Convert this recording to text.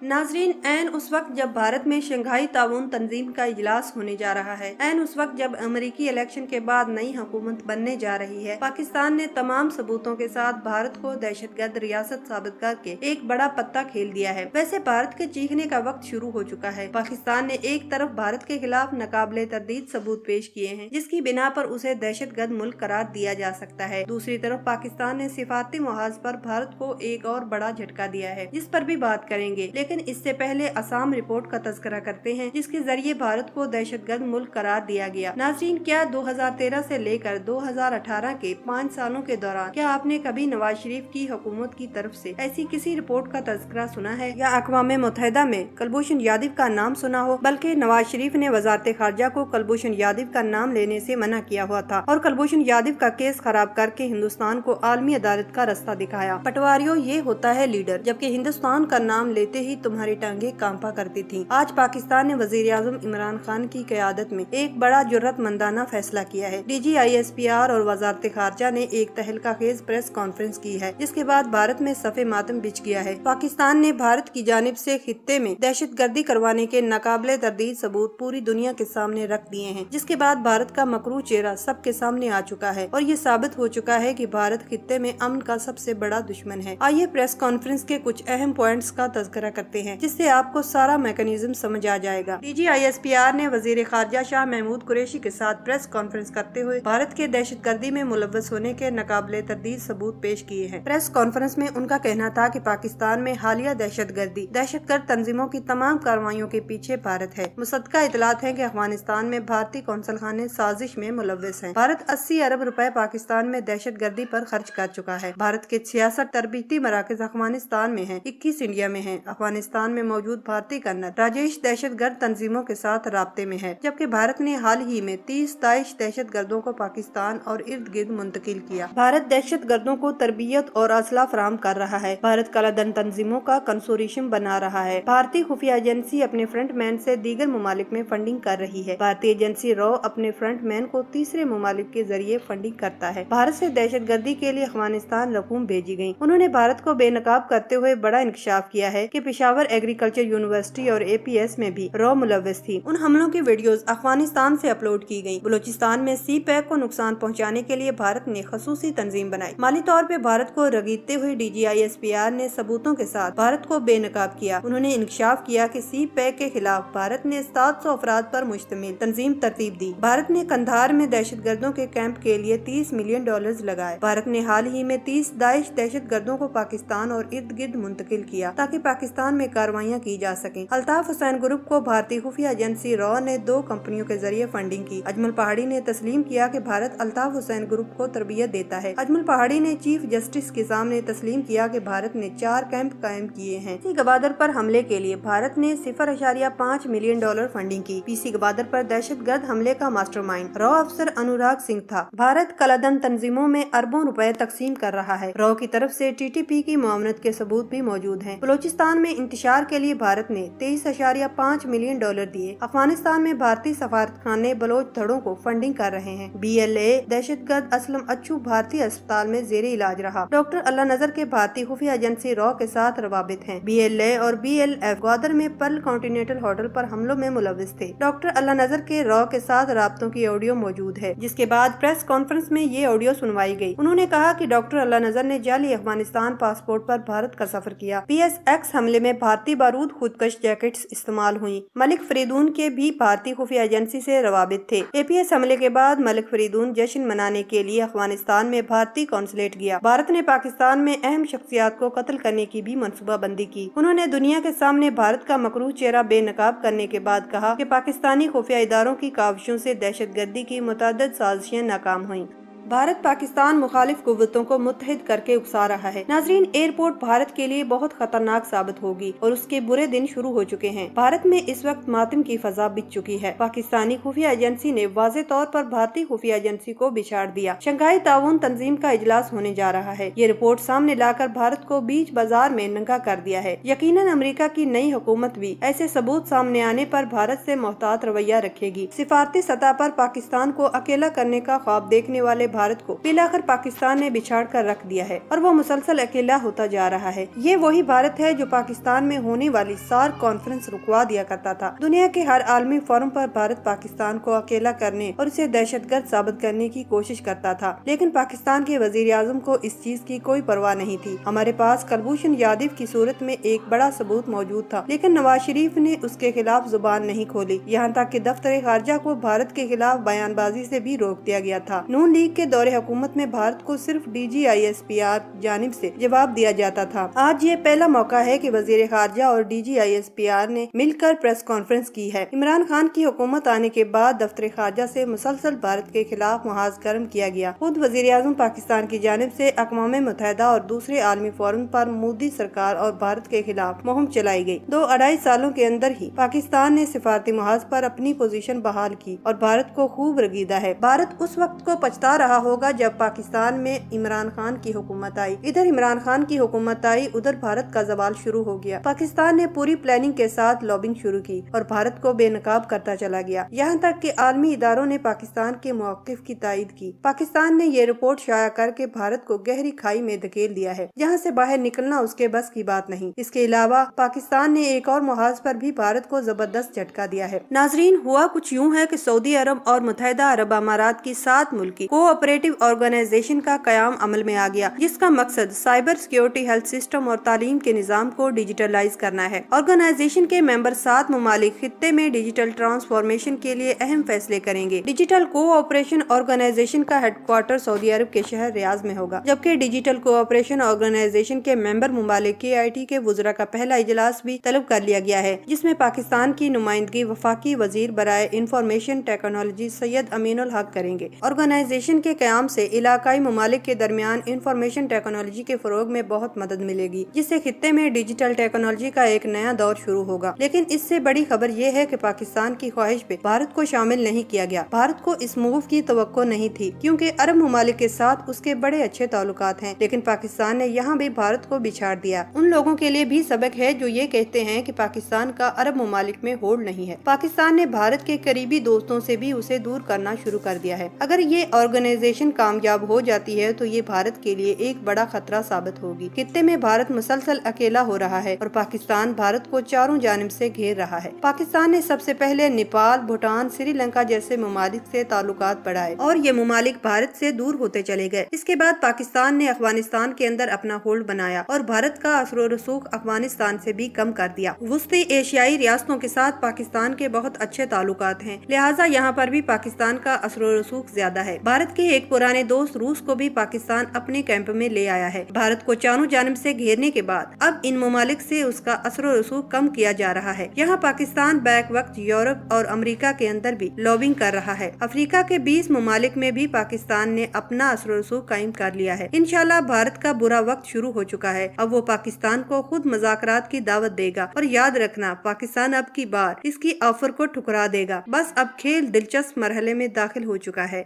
नाजरीन, ऐन उस वक्त जब भारत में शंघाई ताउन तंजीम का इजलास होने जा रहा है, ऐन उस वक्त जब अमेरिकी इलेक्शन के बाद नई हुकूमत बनने जा रही है, पाकिस्तान ने तमाम सबूतों के साथ भारत को दहशतगर्द रियासत साबित करके एक बड़ा पत्ता खेल दिया है। वैसे भारत के चीखने का वक्त शुरू हो चुका है। पाकिस्तान ने एक तरफ भारत के खिलाफ नाकाबिले तरदीद सबूत पेश किए हैं, जिसकी बिना पर उसे दहशतगर्द मुल्क करार दिया जा सकता है। दूसरी तरफ पाकिस्तान ने सिफारती मुहाज पर भारत को एक और बड़ा झटका दिया है, जिस पर भी बात करेंगे। लेकिन इससे पहले असम रिपोर्ट का तस्करा करते हैं, जिसके जरिए भारत को दहशतगर्द मुल्क करार दिया गया। नाज़रीन, क्या 2013 से लेकर 2018 के 5 सालों के दौरान क्या आपने कभी नवाज शरीफ की हुकूमत की तरफ से ऐसी किसी रिपोर्ट का तस्करा सुना है, या अक़वाम मुत्तहिदा में कुलभूषण यादव का नाम सुना हो? बल्कि नवाज शरीफ ने वज़ारत खारजा को कुलभूषण यादव का नाम लेने से मना किया हुआ था और कुलभूषण यादव का केस खराब करके हिंदुस्तान को आलमी अदालत का रास्ता दिखाया। पटवारियों, ये होता है लीडर, जबकि हिंदुस्तान का नाम लेते ही तुम्हारी टांगे कांपा करती थी। आज पाकिस्तान ने वजीर आज़म इमरान खान की क़यादत में एक बड़ा जुर्रतमंदाना फैसला किया है। DG ISPR और वज़ारत खारजा ने एक तहलका-खेज़ प्रेस कॉन्फ्रेंस की है, जिसके बाद भारत में सफ़े मातम बिछ गया है। पाकिस्तान ने भारत की जानिब से खित्ते में दहशतगर्दी करवाने के नाकाबिले तरदीद सबूत पूरी दुनिया के सामने रख दिए हैं, जिसके बाद भारत का मकरू चेहरा सबके सामने आ चुका है और ये साबित हो चुका है कि भारत खित्ते में अमन का सबसे बड़ा दुश्मन है। आइए प्रेस कॉन्फ्रेंस के कुछ अहम पॉइंट्स का तज़किरा करते हैं, जिससे आपको सारा मैकेनिज्म समझ आ जाएगा। DG ISPR ने वजीर खारजा शाह महमूद कुरैशी के साथ प्रेस कॉन्फ्रेंस करते हुए भारत के दहशतगर्दी में मुलव्वस होने के नाकाबिले तरदीद सबूत पेश किए हैं। प्रेस कॉन्फ्रेंस में उनका कहना था कि पाकिस्तान में हालिया दहशतगर्द तंजीमों की तमाम कार्रवाइयों के पीछे भारत है। मुसद्दका इतलात है कि अफगानिस्तान में भारतीय कौंसल खाने साजिश में मुलव्वस हैं। भारत 80 अरब रुपए पाकिस्तान में दहशतगर्दी पर खर्च कर चुका है। भारत के 66 तरबीती मराकज अफगानिस्तान में हैं, 21 इंडिया में हैं। अफगानिस्तान में मौजूद भारतीय कर्नल राजेश दहशतगर्द तंजीमों के साथ राब्ते में है, जबकि भारत ने हाल ही में 30 दाइश दहशतगर्दों को पाकिस्तान और इर्द गिर्द मुंतकिल किया। भारत दहशतगर्दों को तरबियत और असला फराहम कर रहा है। भारत कालाधन तंजीमों का कंसोर्शियम बना रहा है। भारतीय खुफिया एजेंसी अपने फ्रंट मैन से दीगर ममालिक में फंडिंग कर रही है। भारतीय एजेंसी रॉ अपने फ्रंट मैन को तीसरे ममालिक के जरिए फंडिंग करता है। भारत से दहशतगर्दी के लिए अफगानिस्तान रकूम भेजी गयी। उन्होंने भारत को बेनकाब करते हुए बड़ा इंकशाफ किया है कि पेशावर एग्रीकल्चर यूनिवर्सिटी और APS में भी रॉ मुलव्वस थी। उन हमलों की वीडियोस अफगानिस्तान से अपलोड की गयी। बलूचिस्तान में CPAC को नुकसान पहुँचाने के लिए भारत ने खसूसी तंजीम बनाई। माली तौर पे भारत को रगीदते हुए DG ISPR ने सबूतों के साथ भारत को बेनकाब किया। उन्होंने इंकशाफ किया कि CPAC के खिलाफ भारत ने 700 अफराद पर मुश्तमिल तंजीम तरतीब दी। भारत ने कंधार में दहशतगर्दों के कैंप के लिए $30 मिलियन लगाए। भारत ने हाल ही में 30 दाइश दहशतगर्दों को पाकिस्तान और इर्द गिर्द मुंतकिल किया, ताकि पाकिस्तान में कार्रवाइयाँ की जा सकें। अल्ताफ हुसैन ग्रुप को भारतीय खुफिया एजेंसी रॉ ने 2 कंपनियों के जरिए फंडिंग की। अजमल पहाड़ी ने तस्लीम किया कि भारत अल्ताफ हुसैन ग्रुप को तरबियत देता है। अजमल पहाड़ी ने चीफ जस्टिस के सामने तस्लीम किया कि भारत ने 4 कैंप कायम किए हैं। PC गवादर पर हमले के लिए भारत ने $0.5 मिलियन फंडिंग की। PC गवादर पर दहशतगर्द हमले का मास्टरमाइंड रॉ अफसर अनुराग सिंह था। भारत कालाधन तंजीमों में अरबों रुपए तकसीम कर रहा है। रॉ की तरफ से TTP की मुआवनत के सबूत भी मौजूद हैं। बलूचिस्तान में इंतशार के लिए भारत ने $23.5 मिलियन दिए। अफगानिस्तान में भारतीय सफारतखाने बलोच धड़ों को फंडिंग कर रहे हैं। BLA दहशतगर्द असलम अच्छू भारतीय अस्पताल में जेरे इलाज रहा। डॉक्टर अल्लाह नजर के भारतीय खुफिया एजेंसी रॉ के साथ रवाबित हैं। BLA और BLF ग्वादर में पर्ल कॉन्टिनेंटल होटल पर हमलों में मुलव्वस थे। डॉक्टर अल्लाह नजर के रॉ के साथ राब्तों की ऑडियो मौजूद है, जिसके बाद प्रेस कॉन्फ्रेंस में ये ऑडियो सुनवाई गई। उन्होंने कहा कि डॉक्टर अल्लाह नजर ने जाली अफगानिस्तान पासपोर्ट पर भारत का सफर किया। PSX हमले में भारतीय बारूद खुदकश जैकेट्स इस्तेमाल हुई। मलिक फरीदून के भी भारतीय खुफिया एजेंसी से रवाबित थे। APS हमले के बाद मलिक फरीदून जश्न मनाने के लिए अफगानिस्तान में भारतीय कौंसलेट गया। भारत ने पाकिस्तान में अहम शख्सियात को कत्ल करने की भी मंसूबाबंदी की। उन्होंने दुनिया के सामने भारत का मकरूह चेहरा बेनकाब करने के बाद कहा कि पाकिस्तानी खुफिया इदारों की काविशों से दहशतगर्दी की मुतअद्दिद साजिशें नाकाम हुईं। भारत पाकिस्तान मुखालिफ कुव्वतों को मुत्तहिद करके उकसा रहा है। नाजरीन, एयरपोर्ट भारत के लिए बहुत खतरनाक साबित होगी और उसके बुरे दिन शुरू हो चुके हैं। भारत में इस वक्त मातम की फजा बिछ चुकी है। पाकिस्तानी खुफिया एजेंसी ने वाज़े तौर पर भारतीय खुफिया एजेंसी को बिछाड़ दिया। शंघाई ताउन तंजीम का इजलास होने जा रहा है। ये रिपोर्ट सामने लाकर भारत को बीच बाजार में नंगा कर दिया है। यकीनन अमेरिका की नई हुकूमत भी ऐसे सबूत सामने आने पर भारत से मोहतात रवैया रखेगी। सिफारती सतह पर पाकिस्तान को अकेला करने का ख्वाब देखने वाले भारत को मिलाकर पाकिस्तान ने बिछाड़ कर रख दिया है और वो मुसलसल अकेला होता जा रहा है। ये वही भारत है जो पाकिस्तान में होने वाली सार्क कॉन्फ्रेंस रुकवा दिया करता था। दुनिया के हर आलमी फोरम पर भारत पाकिस्तान को अकेला करने और उसे दहशतगर्द साबित करने की कोशिश करता था, लेकिन पाकिस्तान के वजीर आजम को इस चीज की कोई परवाह नहीं थी। हमारे पास कुलभूषण यादव की सूरत में एक बड़ा सबूत मौजूद था, लेकिन नवाज शरीफ ने उसके खिलाफ जुबान नहीं खोली। यहाँ तक कि दफ्तर खारजा को भारत के खिलाफ बयानबाजी से भी रोक दिया गया था। नून लीग के दौरे हुकूमत में भारत को सिर्फ DGISPR जानिब से जवाब दिया जाता था। आज ये पहला मौका है कि वजीर खारजा और DGISPR ने मिलकर प्रेस कॉन्फ्रेंस की है। इमरान खान की हुकूमत आने के बाद दफ्तर खारजा से मुसलसल भारत के खिलाफ मुहाज गर्म किया गया। खुद वजीर आजम पाकिस्तान की जानिब से अक़वाम मुत्तहिदा और दूसरे आलमी फोरम पर मोदी सरकार और भारत के खिलाफ मुहिम चलाई गई। 2-2.5 सालों के अंदर ही पाकिस्तान ने सिफारती मुहाज पर अपनी पोजीशन बहाल की और भारत को खूब रगीदा है। भारत उस वक्त को पछता रहा होगा जब पाकिस्तान में इमरान खान की हुकूमत आई। इधर इमरान खान की हुकूमत आई, उधर भारत का जवाल शुरू हो गया। पाकिस्तान ने पूरी प्लानिंग के साथ लॉबिंग शुरू की और भारत को बेनकाब करता चला गया। यहाँ तक कि आलमी इदारों ने पाकिस्तान के मौक़िफ़ की तायीद की। पाकिस्तान ने ये रिपोर्ट शाया करके भारत को गहरी खाई में धकेल दिया है, जहाँ से बाहर निकलना उसके बस की बात नहीं। इसके अलावा पाकिस्तान ने एक और मुहाज पर भी भारत को जबरदस्त झटका दिया है। नाजरीन, हुआ कुछ यूँ है कि सऊदी अरब और मुत्तहिदा अरब अमारात की 7 मुल्की कोऑपरेटिव ऑर्गेनाइजेशन का कयाम अमल में आ गया, जिसका मकसद साइबर सिक्योरिटी, हेल्थ सिस्टम और तालीम के निजाम को डिजिटलाइज करना है। ऑर्गेनाइजेशन के मेंबर 7 ममालिक खित्ते में डिजिटल ट्रांसफॉर्मेशन के लिए अहम फैसले करेंगे। डिजिटल कोऑपरेशन ऑर्गेनाइजेशन का हेडक्वार्टर सऊदी अरब के शहर रियाज में होगा, जबकि डिजिटल कोऑपरेशन ऑर्गेनाइजेशन के मेंबर ममालिक के IT के वुज़रा का पहला इजलास भी तलब कर लिया गया है, जिसमें पाकिस्तान की नुमाइंदगी वफाकी वजीर बराए इंफॉर्मेशन टेक्नोलॉजी सैयद अमीनुल हक करेंगे। ऑर्गेनाइजेशन के कयाम से इलाकाई ममालिक के दरमियान इंफॉर्मेशन टेक्नोलॉजी के फरोग में बहुत मदद मिलेगी, जिससे खित्ते में डिजिटल टेक्नोलॉजी का एक नया दौर शुरू होगा। लेकिन इससे बड़ी खबर ये है कि पाकिस्तान की ख्वाहिश पे भारत को शामिल नहीं किया गया। भारत को इस मूव की तवक्को नहीं थी, क्योंकि अरब ममालिक के साथ उसके बड़े अच्छे ताल्लुकात हैं, लेकिन पाकिस्तान ने यहाँ भी भारत को बिछाड़ दिया। उन लोगों के लिए भी सबक है जो ये कहते हैं कि पाकिस्तान का अरब ममालिक में होल्ड नहीं है। पाकिस्तान ने भारत के करीबी दोस्तों से भी उसे दूर करना शुरू कर दिया है। अगर ये ऑर्गेनाइजेशन कामयाब हो जाती है तो ये भारत के लिए एक बड़ा खतरा साबित होगी। खित्ते में भारत मुसलसल अकेला हो रहा है और पाकिस्तान भारत को चारों जानिब से घेर रहा है। पाकिस्तान ने सबसे पहले नेपाल, भूटान, श्रीलंका जैसे ममालिक से ताल्लुकात बढ़ाए और ये ममालिक भारत से दूर होते चले गए। इसके बाद पाकिस्तान ने अफगानिस्तान के अंदर अपना होल्ड बनाया और भारत का असर और रसूख अफगानिस्तान से भी कम कर दिया। वस्ती एशियाई रियासतों के साथ पाकिस्तान के बहुत अच्छे ताल्लुकात हैं, लिहाजा यहाँ पर भी पाकिस्तान का असर और रसूख ज्यादा है। भारत के एक पुराने दोस्त रूस को भी पाकिस्तान अपने कैंप में ले आया है। भारत को चारों जानिब से घेरने के बाद अब इन ममालिक से उसका असर और रसूख कम किया जा रहा है। यहाँ पाकिस्तान बैक वक्त यूरोप और अमेरिका के अंदर भी लॉबिंग कर रहा है। अफ्रीका के 20 ममालिक में भी पाकिस्तान ने अपना असर और रसूख कायम कर लिया है। इंशाल्लाह भारत का बुरा वक्त शुरू हो चुका है। अब वो पाकिस्तान को खुद मुज़ाकरात की दावत देगा और याद रखना, पाकिस्तान अब की बार इसकी ऑफर को ठुकरा देगा। बस अब खेल दिलचस्प मरहले में दाखिल हो चुका है।